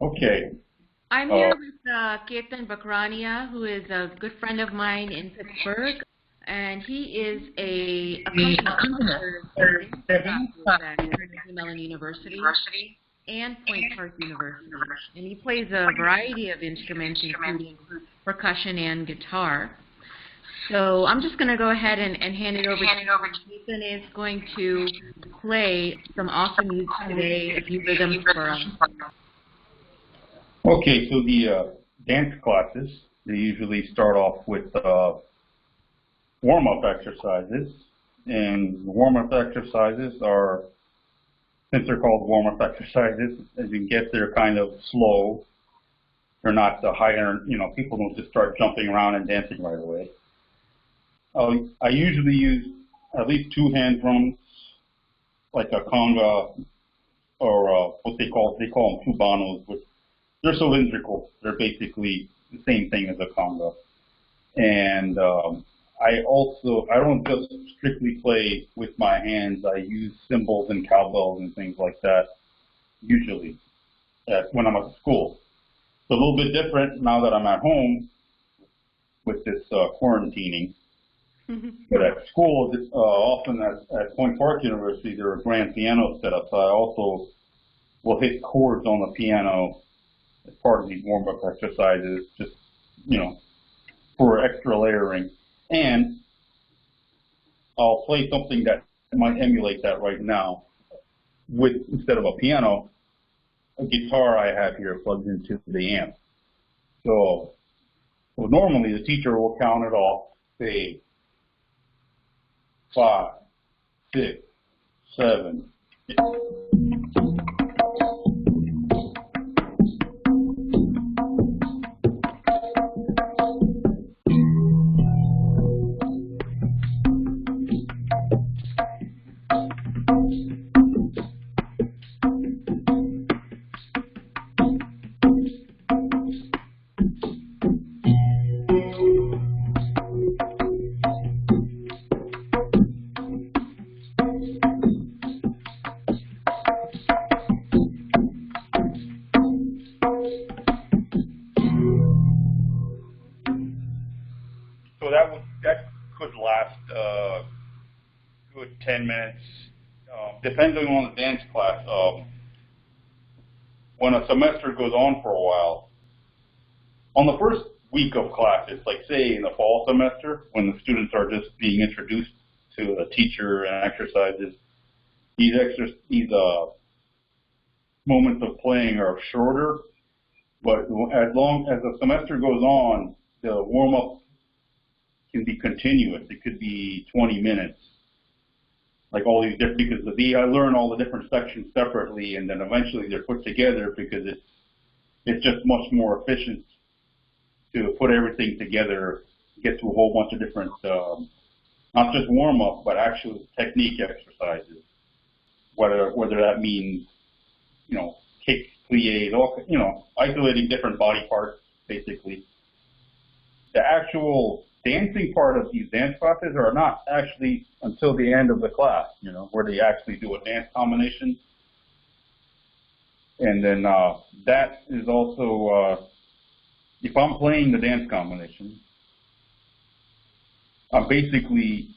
Okay. I'm Uh, here with Ketan Bakrania, who is a good friend of mine in Pittsburgh, and he is a accompanist for dance classes at Carnegie Mellon University and Point Park University. And he plays a variety of instruments, including percussion and guitar. So I'm just going to go ahead and hand it over to Ketan. Ketan is going to play some awesome music today, a few rhythms for us. okay, so the dance classes, they usually start off with warm-up exercises. And warm-up exercises are, since they're called warm-up exercises, as you can guess, they're kind of slow. They're not the higher, people don't just start jumping around and dancing right away. I usually use at least two hand drums, like a conga or what they call them cubanos, which they're cylindrical. They're basically the same thing as a conga. And I don't just strictly play with my hands. I use cymbals and cowbells and things like that usually when I'm at school. It's a little bit different now that I'm at home with this quarantining. But at school, often at Point Park University, there are grand pianos set up. So I also will hit chords on the piano as part of these warm-up exercises, just, for extra layering. And I'll play something that might emulate that right now with, instead of a piano, a guitar I have here plugged into the amp. So normally the teacher will count it off, say 5, 6, 7. So that could last good 10 minutes, depending on the dance class. When a semester goes on for a while, on the first week of classes, like say in the fall semester, when the students are just being introduced to a teacher and exercises, these moments of playing are shorter. But as long as the semester goes on, the warm-up can be continuous. It could be 20 minutes, like all these different, because I learn all the different sections separately, and then eventually they're put together because it's just much more efficient to put everything together, get to a whole bunch of different, not just warm up, but actual technique exercises. Whether that means, kicks, pliés, all, isolating different body parts, basically. The actual dancing part of these dance classes are not actually until the end of the class, where they actually do a dance combination. And then that is also, if I'm playing the dance combination, I'm basically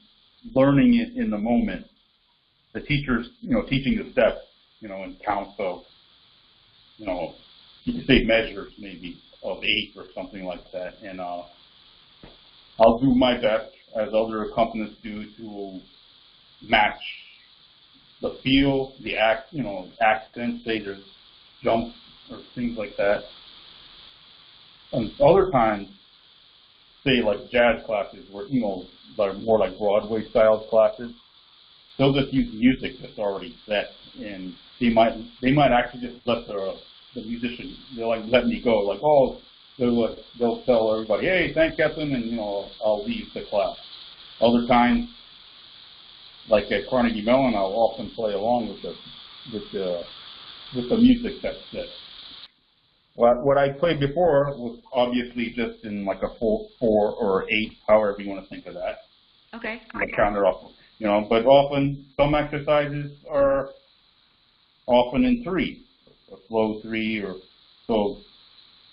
learning it in the moment. The teacher's, teaching the steps, in counts of, you could say measures maybe of 8 or something like that. And I'll do my best, as other accompanists do, to match the feel, the accents, say there's jumps or things like that. And other times, say like jazz classes, where like more like Broadway style classes, they'll just use music that's already set, and they might actually just let the musician, they'll like let me go, like, oh, they'll tell everybody, hey, thank Ketan, and I'll leave the class. Other times, like at Carnegie Mellon, I'll often play along with the music that's set. What I played before was obviously just in like a 4 or 8, however you want to think of that. Okay. Like count it off, but often some exercises are often in 3, a slow 3 or So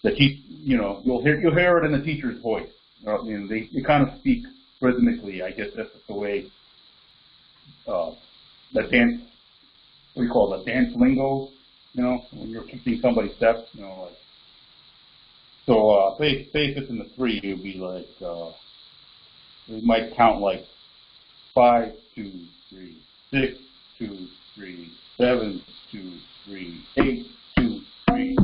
you'll hear it in the teacher's voice. They kind of speak rhythmically. I guess that's the way the dance. What do you call it? The dance lingo. When you're keeping somebody's steps. So say if it's in the 3, it would be like we might count like 5, 2, 3, 6, 2, 3, 7, 2, 3, 8, 2, 3.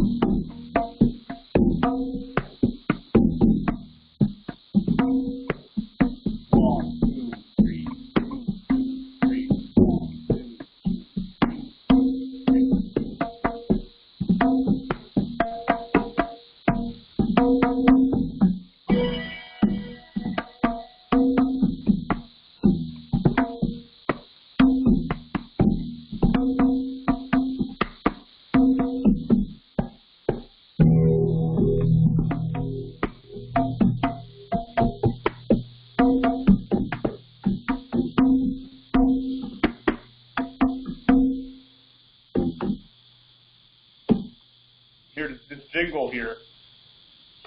Here's this jingle here.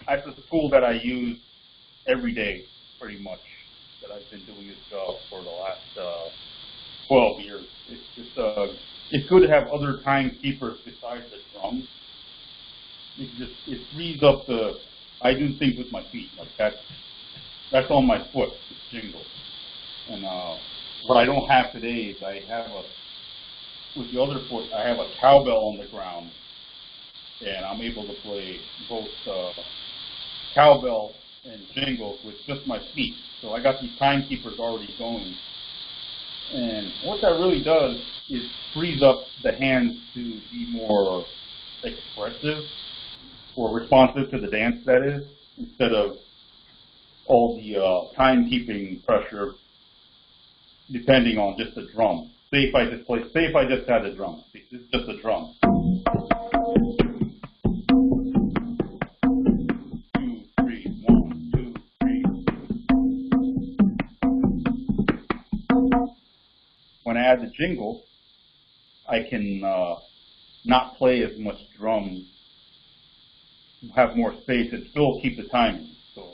That's the tool that I use every day, pretty much. That I've been doing this for the last 12 years. It's good to have other timekeepers besides the drums. It frees up I do things with my feet, like that's on my foot, this jingle. And what I don't have today is with the other foot, I have a cowbell on the ground. And I'm able to play both cowbell and jingles with just my feet. So I got these timekeepers already going. And what that really does is frees up the hands to be more expressive or responsive to the dance, that is, instead of all the timekeeping pressure depending on just the drum. Say if I just had the drum. This is just a drum. When I add the jingle, I can not play as much drums, have more space, and still keep the timing. So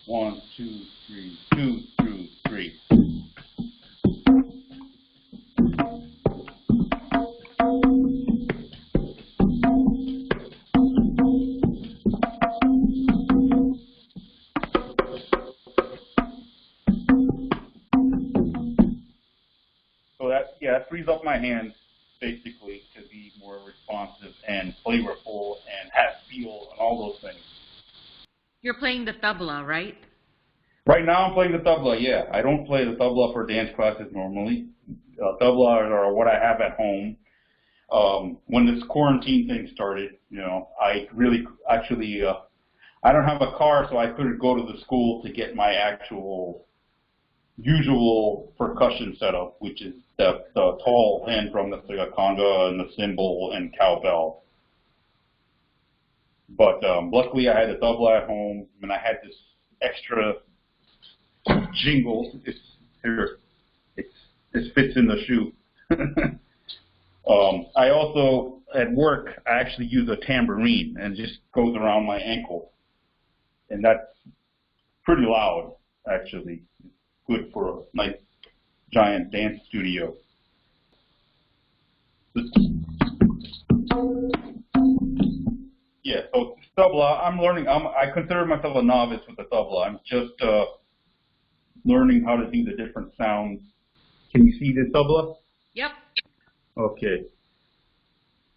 1, 2, 3, 2, 2, 3. That frees up my hands, basically, to be more responsive and flavorful and have feel and all those things. You're playing the tabla, right? Right now I'm playing the tabla, yeah. I don't play the tabla for dance classes normally. Tabla are what I have at home. When this quarantine thing started, I really, actually, I don't have a car, so I couldn't go to the school to get my actual usual percussion setup, which is the tall hand drum that's like a conga and the cymbal and cowbell. But luckily I had a tabla at home, and I had this extra jingle. This fits in the shoe. I also, at work, I actually use a tambourine, and it just goes around my ankle. And that's pretty loud, actually. Good for a nice giant dance studio. Yeah, so tabla, I'm learning. I consider myself a novice with the tabla. I'm just learning how to do the different sounds. Can you see this tabla? Yep. Okay.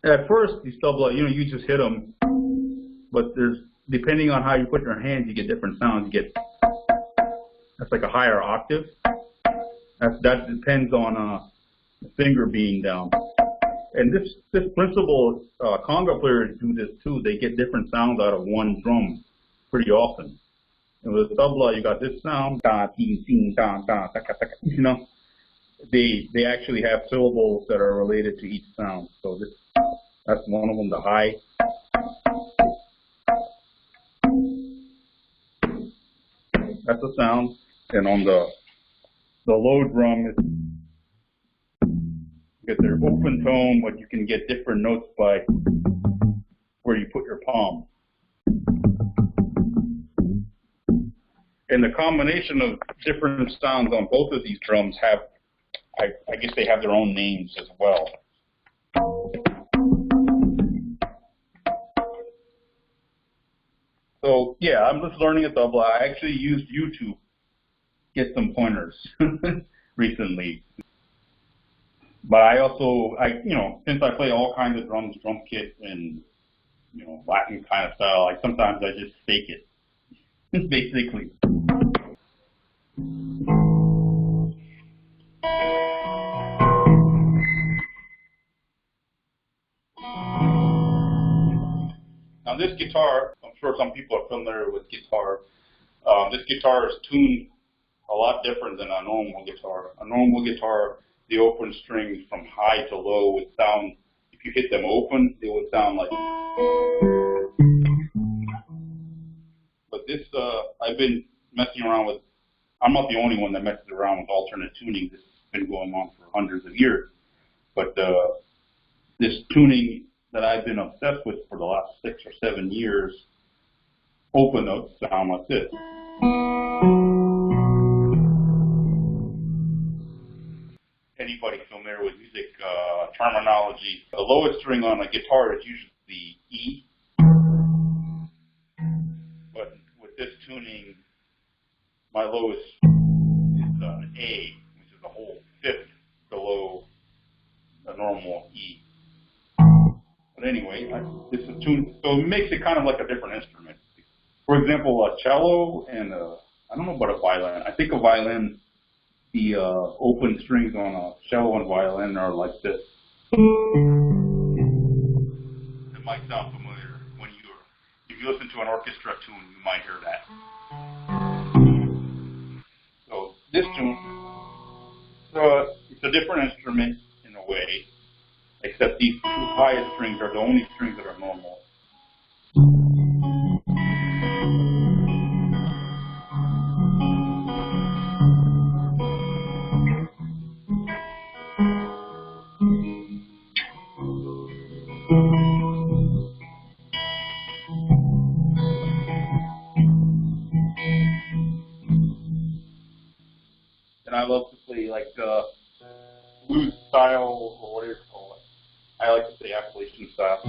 At first, these tabla, you just hit them, but depending on how you put your hands, you get different sounds. That's like a higher octave. That depends on the finger being down. And this principle, conga players do this too. They get different sounds out of one drum pretty often. And with tabla, you got this sound, da, ding, ding, da, da, taka, taka, They actually have syllables that are related to each sound. So that's one of them, the high. That's a sound. And on the low drum, you get their open tone, but you can get different notes by where where you put your palm. And the combination of different sounds on both of these drums have, I guess they have their own names as well. So yeah, I'm just learning a tabla. I actually used YouTube to get some pointers recently. But I also, since I play all kinds of drums, drum kit, and Latin kind of style, sometimes I just fake it, basically. Now this guitar, I'm sure some people are familiar with guitar. This guitar is tuned a lot different than a normal guitar. A normal guitar, the open strings from high to low would sound, if you hit them open, it would sound like. But this, I've been messing around with, I'm not the only one that messes around with alternate tuning. This has been going on for hundreds of years. But this tuning that I've been obsessed with for the last 6 or 7 years, open notes sound like this. Anybody familiar with music terminology, the lowest string on a guitar is usually the E. But with this tuning, my lowest is an A, which is a whole fifth below a normal E. But anyway, this is tuned, so it makes it kind of like a different instrument. For example, a cello and I don't know about a violin. I think a violin, the open strings on a cello and violin are like this. It might sound familiar when if you listen to an orchestra tune, you might hear that. So this tune, it's a different instrument in a way, except these two highest strings are the only strings that are normal. And I love to play like blues style, or whatever you call it. I like to say Appalachian style.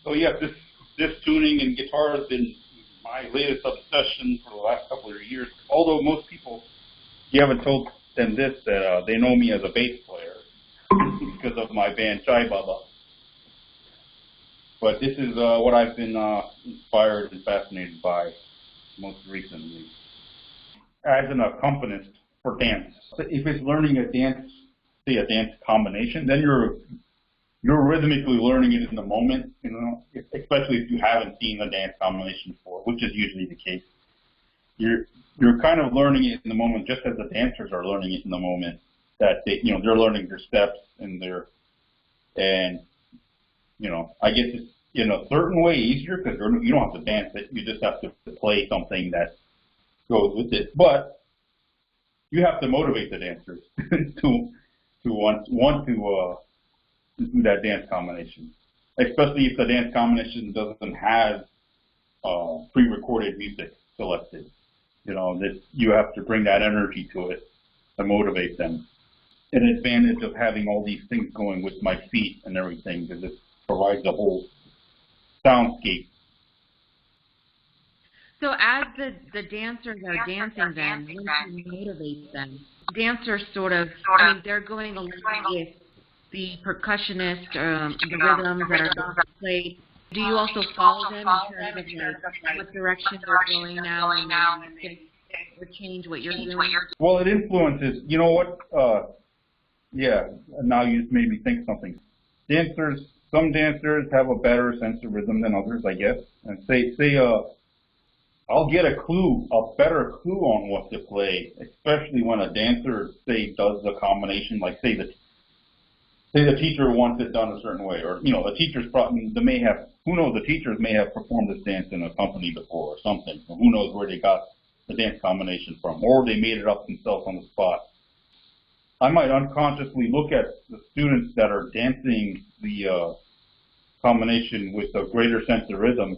So yeah, this tuning and guitar has been my latest obsession for the last couple of years. Although most people, you haven't told them this, that they know me as a bass player because of my band Chai Baba. But this is what I've been inspired and fascinated by most recently. As an accompanist for dance, if it's learning a dance, say a dance combination, then you're rhythmically learning it in the moment, especially if you haven't seen the dance combination before, which is usually the case. You're kind of learning it in the moment, just as the dancers are learning it in the moment. That they're learning their steps and I guess it's in a certain way easier because you don't have to dance it. You just have to play something that goes with it. But you have to motivate the dancers to want to do that dance combination, especially if the dance combination doesn't have pre-recorded music selected. That you have to bring that energy to it to motivate them. An advantage of having all these things going with my feet and everything, because it provides a whole soundscape. So as the dancers are dancing then, what do you motivate them? Dancers sort of, I mean, they're going along with the percussionist, the rhythms that are being played. Do you also follow them in terms of like what direction they're going now and maybe shift or change what you're doing? Well, it influences, you know what, yeah, now you just made me think something. Some dancers have a better sense of rhythm than others, I guess. And I'll get a better clue on what to play, especially when a dancer, say, does the combination, like say the teacher wants it done a certain way, or, you know, the teachers probably, who knows, the teachers may have performed this dance in a company before or something. So who knows where they got the dance combination from, or they made it up themselves on the spot. I might unconsciously look at the students that are dancing the combination with a greater sense of rhythm.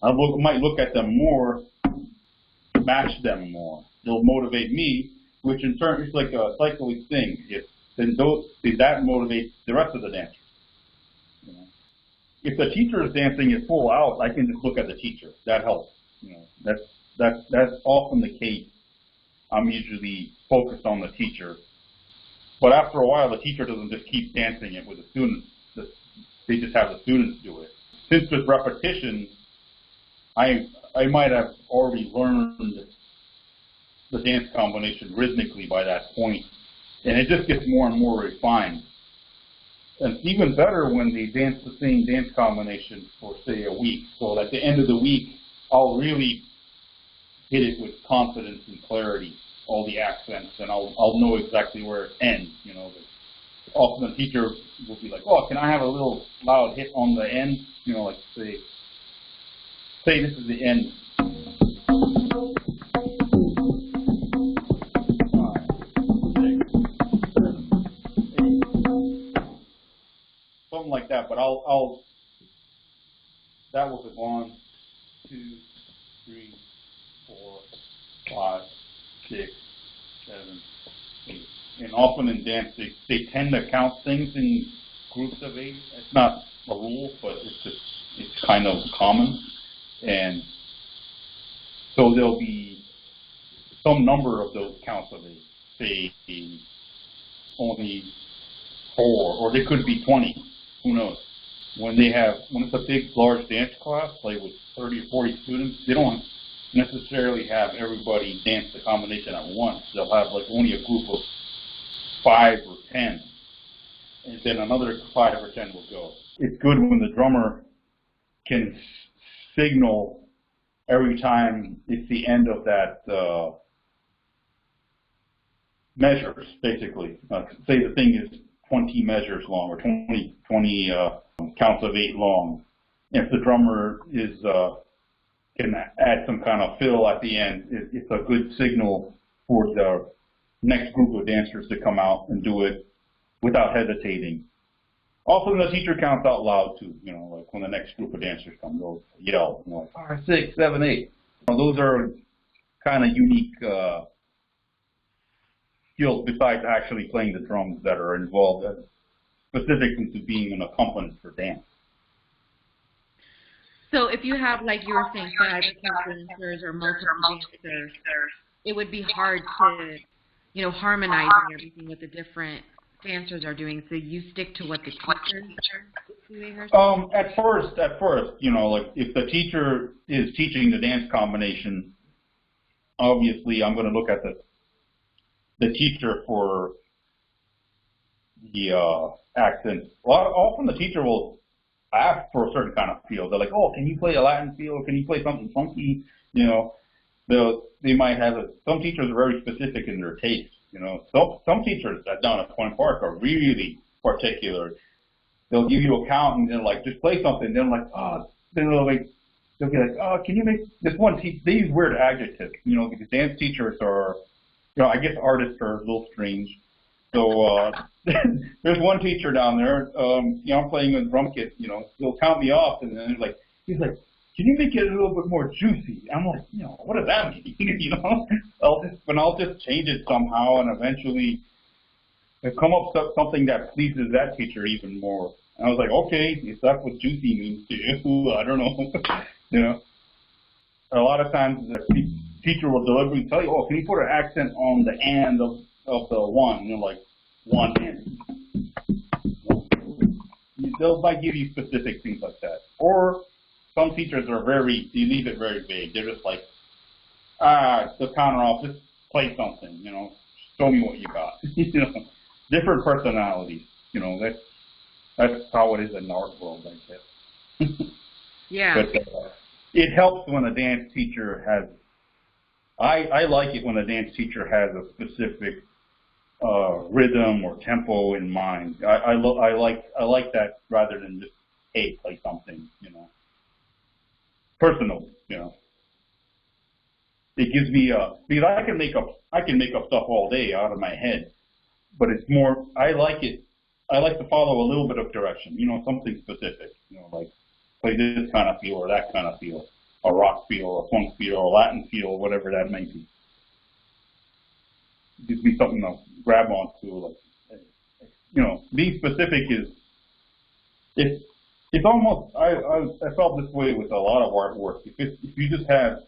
Might look at them more, match them more. They'll motivate me, which in turn is like a cyclic thing. That motivates the rest of the dancers. You know? If the teacher is dancing it full out, I can just look at the teacher. That helps. You know, that's often the case. I'm usually focused on the teacher. But after a while, the teacher doesn't just keep dancing it with the students. They just have the students do it. Since with repetition, I might have already learned the dance combination rhythmically by that point, and it just gets more and more refined. And it's even better when they dance the same dance combination for, say, a week. So at the end of the week, I'll really hit it with confidence and clarity, all the accents, and I'll know exactly where it ends. You know, often the teacher will be like, "Oh, can I have a little loud hit on the end?" You know, like say this is the end. Something like that, but that was a 1, 2, 3, 4, 5, 6, 7, 8. And often in dance, they tend to count things in groups of 8. It's not a rule, but it's kind of common. And so there'll be some number of those counts of 8, say only 4, or they could be 20. Who knows? When it's a big, large dance class, like with 30 or 40 students, they don't necessarily have everybody dance the combination at once. They'll have like only a group of 5 or 10, and then another 5 or 10 will go. It's good when the drummer can signal every time it's the end of that measures, basically. Say the thing is 20 measures long, or 20 counts of 8 long. If the drummer can add some kind of fill at the end, it's a good signal for the next group of dancers to come out and do it without hesitating. Often the teacher counts out loud too, you know, like when the next group of dancers come, they'll yell, you know, like 5, 6, 7, 8. Those are kind of unique skills besides actually playing the drums that are involved specifically to being an accompanist for dance. So if you have, like you were saying, 5 dancers or multiple dancers, it would be hard to, you know, harmonizing everything with the different dancers are doing. So you stick to what the teacher is doing or something? At first, you know, like if the teacher is teaching the dance combination, obviously I'm going to look at the teacher for the accents. Often the teacher will ask for a certain kind of feel. They're like, "Oh, can you play a Latin feel? Can you play something funky?" You know, they might have some teachers are very specific in their taste. You know, some teachers down at Point Park are really particular. They'll give you a count and they're like, "Just play something." Then like, then they'll be like, "Oh, can you make this one?" They use weird adjectives, you know, because dance teachers are, you know, I guess artists are a little strange. So there's one teacher down there, you know, I'm playing with drum kit, you know, he'll count me off, and then he's like, "Can you make it a little bit more juicy?" I'm like, you know, what does that mean? You know, I'll just change it somehow, and eventually come up with something that pleases that teacher even more. And I was like, okay, if that's what juicy means to you, I don't know, you know. a lot of times the teacher will deliberately tell you, oh, can you put an accent on the and of the one, like one and. They'll might give you specific things like that. Or some teachers are you leave it very vague. They're just like, the counter off, just play something, show me what you got. Different personalities, that's how it is in our world, I guess. Yeah. But it helps when a dance teacher has, I like it when a dance teacher has a specific rhythm or tempo in mind. I like that rather than just, hey, play something, personal, It gives me because I can make up stuff all day out of my head, but it's more, I like to follow a little bit of direction, something specific, like play this kind of feel or that kind of feel, a rock feel, or a funk feel, or a Latin feel, whatever that may be. It gives me something to grab onto, like, being specific is, it's almost, I felt this way with a lot of artwork. If you just have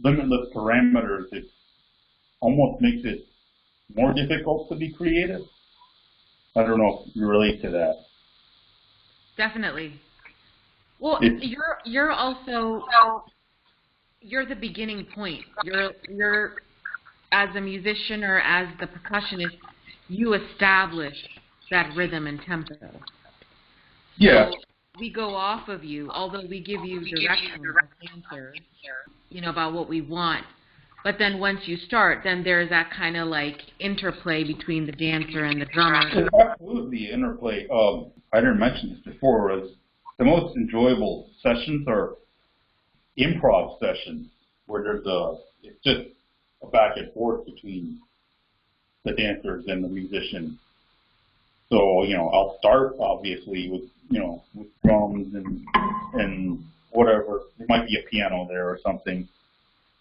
limitless parameters, it almost makes it more difficult to be creative. I don't know if you relate to that. Definitely. Well, you're also, you're the beginning point. You're as a musician or as the percussionist, you establish that rhythm and tempo. Yeah. So we go off of you, although we give you direction as dancers, about what we want. But then once you start, then there's that kind of like interplay between the dancer and the drummer. Absolutely, interplay. I didn't mention this before, was the most enjoyable sessions are improv sessions where it's just a back and forth between the dancers and the musician. So, I'll start obviously with drums and whatever. There might be a piano there or something.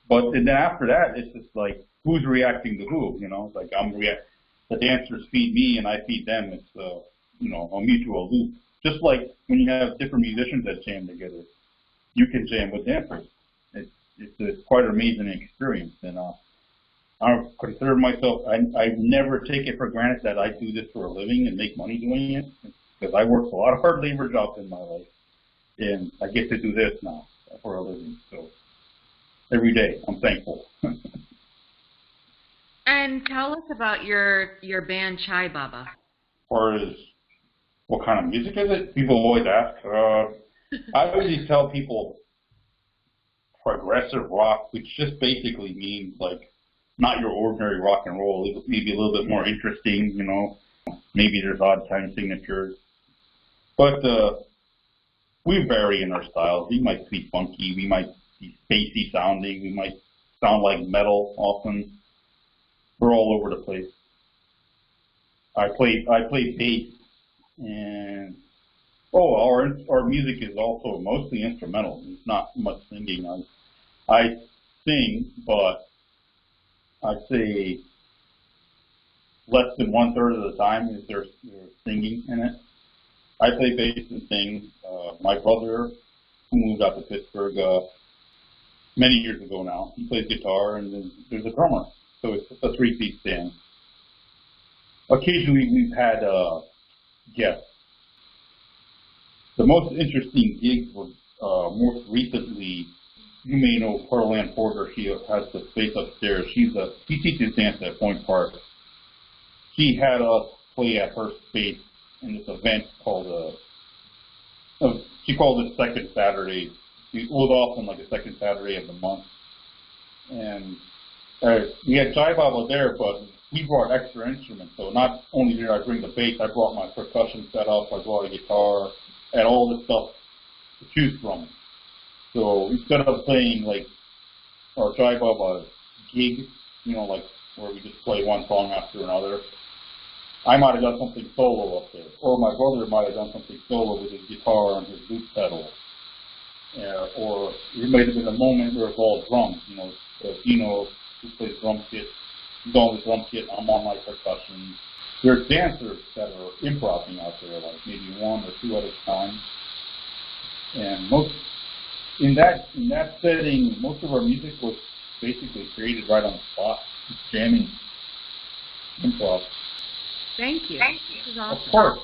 But then after that, it's just like, who's reacting to who, Like the dancers feed me and I feed them. It's, a mutual loop. Just like when you have different musicians that jam together, you can jam with dancers. It's quite an amazing experience. And I consider myself, I never take it for granted that I do this for a living and make money doing it, because I worked a lot of hard labor jobs in my life, and I get to do this now for a living. So every day, I'm thankful. And tell us about your band Chai Baba. Or what kind of music is it? People always ask. I always tell people progressive rock, which just basically means like not your ordinary rock and roll, maybe a little bit more interesting, Maybe there's odd time signatures. But we vary in our styles. We might be funky, we might be spacey sounding, we might sound like metal often. We're all over the place. I play bass, and our music is also mostly instrumental. It's not much singing. I sing, but I'd say less than 1/3 of the time is there's singing in it. I play bass and sing. My brother, who moved out to Pittsburgh many years ago now, he plays guitar, and then there's a drummer. So it's a 3-piece band. Occasionally we've had guests. The most interesting gigs were most recently, you may know Pearl Ann Porter. She has the space upstairs. She teaches dance at Point Park. She had us play at her space in this event called she called it Second Saturday. It was often like the second Saturday of the month. And we had Chai Baba there, but we brought extra instruments. So not only did I bring the bass, I brought my percussion setup, I brought a guitar, and all this stuff to choose from. So instead of playing like our Chai Baba gig, like where we just play one song after another, I might have done something solo up there. Or my brother might have done something solo with his guitar and his loop pedal. Or it might have been a moment where it's all drums, who plays drum kit, he's on the drum kit, I'm on my percussion. There's dancers that are improvising out there, like maybe one or two at a time. And in that setting, most of our music was basically created right on the spot, jamming, improv. Thank you. This is awesome. Of course.